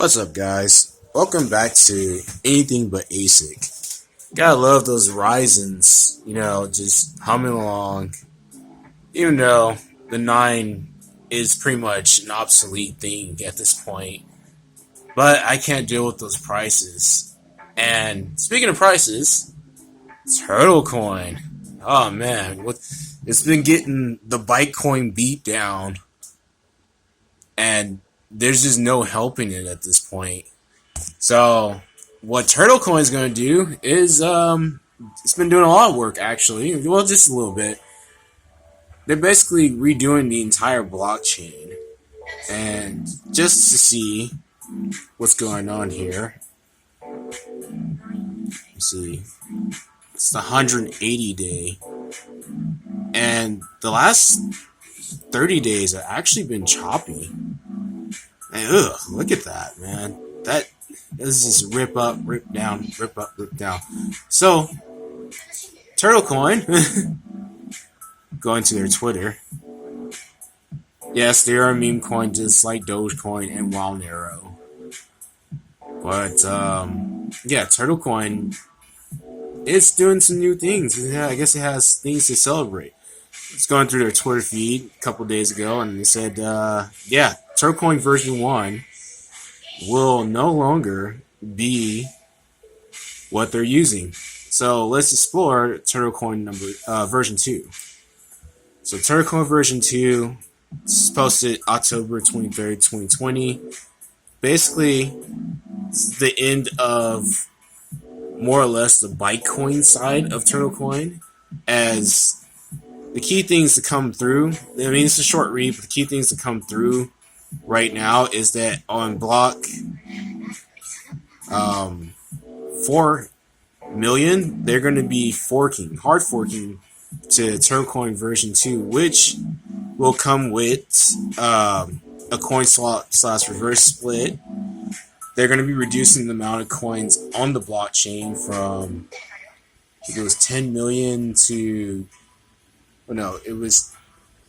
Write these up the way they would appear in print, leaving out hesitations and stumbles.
What's up, guys? Welcome back to Anything But ASIC. Gotta love those Ryzens, just humming along. Even though the 9 is pretty much an obsolete thing at this point. But I can't deal with those prices. And speaking of prices, Turtlecoin. Oh man, it's been getting the Bitcoin beat down. And there's just no helping it at this point. So what Turtlecoin is going to do is it's been doing a lot of work actually. Well, just a little bit. They're basically redoing the entire blockchain, and just to see what's going on here. Let's see, it's the 180 day, and the last 30 days have actually been choppy. And look at that, man. That is just rip up, rip down, rip up, rip down. So, Turtlecoin, going to their Twitter. Yes, they are a meme coin just like Dogecoin and Wild Arrow. But, yeah, Turtlecoin is doing some new things. Yeah, I guess it has things to celebrate. It's going through their Twitter feed a couple days ago, and they said, yeah, Turtlecoin version 1 will no longer be what they're using. So let's explore Turtlecoin version 2. So Turtlecoin version 2 is posted October 23rd, 2020. Basically, it's the end of more or less the Bitcoin side of Turtlecoin, as the key things to come through. I mean, it's a short read, but the key things to come through right now is that on block 4 million, they're going to be hard forking to Turtlecoin version 2, which will come with a coin swap / reverse split. They're going to be reducing the amount of coins on the blockchain from, I think it was 10 million to, it was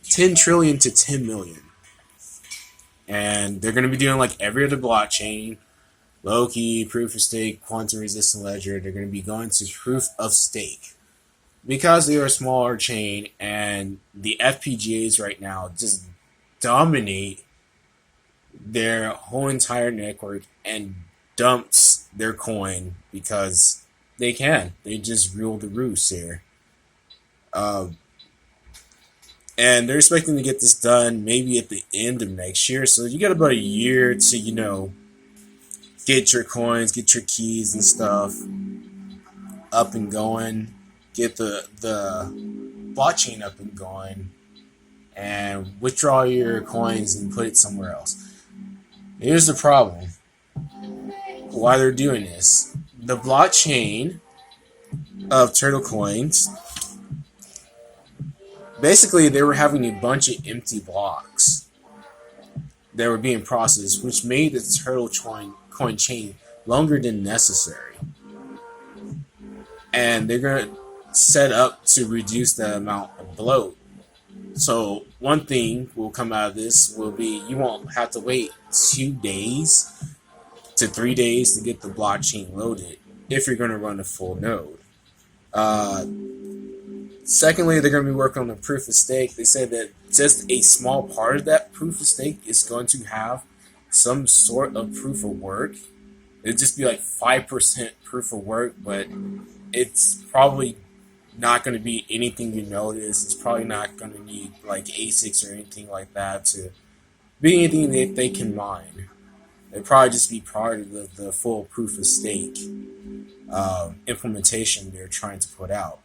10 trillion to 10 million. And they're going to be doing like every other blockchain, low-key, proof of stake, quantum-resistant ledger. They're going to be going to proof of stake because they are a smaller chain, and the FPGAs right now just dominate their whole entire network and dumps their coin because they can. They just rule the roost here. And they're expecting to get this done maybe at the end of next year. So you got about a year to, get your coins, get your keys and stuff up and going, get the blockchain up and going, and withdraw your coins and put it somewhere else. Here's the problem. Why they're doing this. The blockchain of Turtlecoins, basically, they were having a bunch of empty blocks that were being processed, which made the Turtlecoin chain longer than necessary. And they're going to set up to reduce the amount of bloat. So one thing will come out of this will be you won't have to wait 2 days to 3 days to get the blockchain loaded if you're going to run a full node. Secondly, they're going to be working on the proof of stake. They say that just a small part of that proof of stake is going to have some sort of proof of work. It'd just be like 5% proof of work, but it's probably not going to be anything you notice. It's probably not going to need like ASICs or anything like that to be anything that they can mine. It'd probably just be part of the full proof of stake implementation they're trying to put out.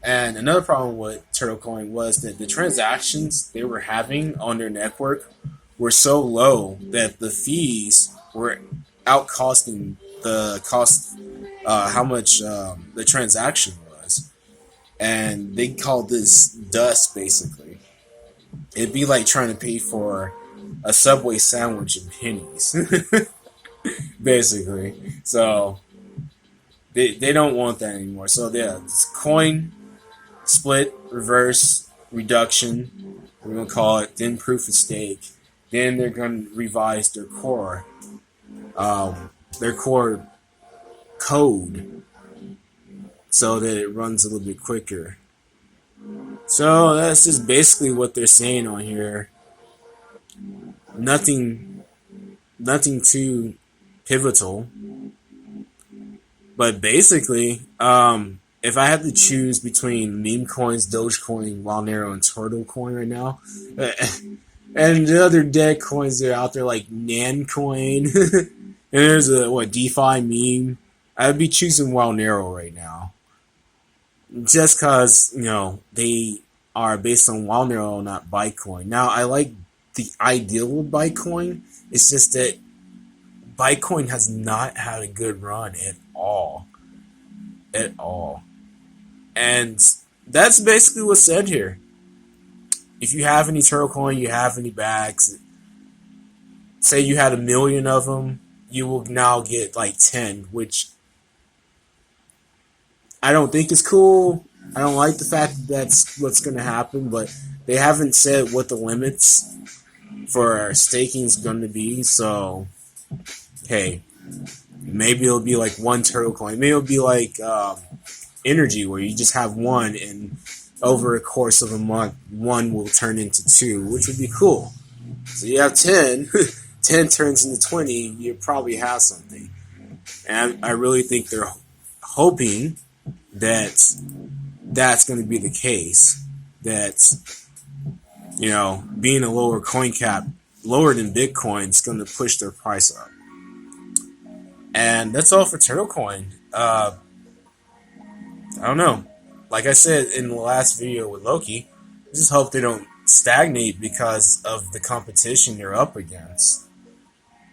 And another problem with Turtlecoin was that the transactions they were having on their network were so low that the fees were outcosting the cost, how much the transaction was. And they called this dust, basically. It'd be like trying to pay for a Subway sandwich in pennies, basically. So they don't want that anymore. So yeah, it's coin split, reverse, reduction, we're going to call it, then proof of stake. Then they're going to revise their core code so that it runs a little bit quicker. So that's just basically what they're saying on here. Nothing too pivotal. But basically, if I had to choose between meme coins, Dogecoin, Monero, and Turtlecoin right now, and the other dead coins that are out there like Nancoin, and there's a DeFi meme, I'd be choosing Monero right now, just because they are based on Monero, not Bitcoin. Now I like the ideal of Bitcoin. It's just that Bitcoin has not had a good run at all. At all. And that's basically what's said here. If you have any Turtlecoin, you have any bags, say you had 1,000,000 of them, you will now get like 10, which I don't think is cool. I don't like the fact that that's what's going to happen, but they haven't said what the limits for staking is going to be, so hey, maybe it'll be like one Turtlecoin. Maybe it'll be like energy, where you just have one, and over a course of a month, one will turn into 2, which would be cool. So you have 10, 10 turns into 20, you probably have something. And I really think they're hoping that that's going to be the case. That, being a lower coin cap, lower than Bitcoin, is going to push their price up. And that's all for Turtlecoin. I don't know. Like I said in the last video with Loki, I just hope they don't stagnate because of the competition they're up against.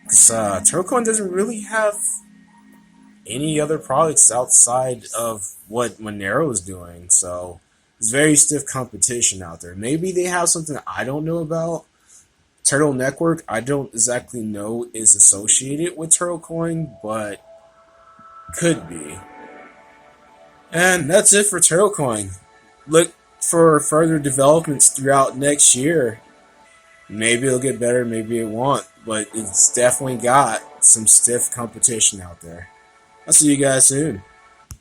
Because Turtlecoin doesn't really have any other products outside of what Monero is doing. So it's very stiff competition out there. Maybe they have something I don't know about. Turtle Network, I don't exactly know is associated with Turtlecoin, but could be. And that's it for Turtlecoin. Look for further developments throughout next year. Maybe it'll get better, maybe it won't, but it's definitely got some stiff competition out there. I'll see you guys soon.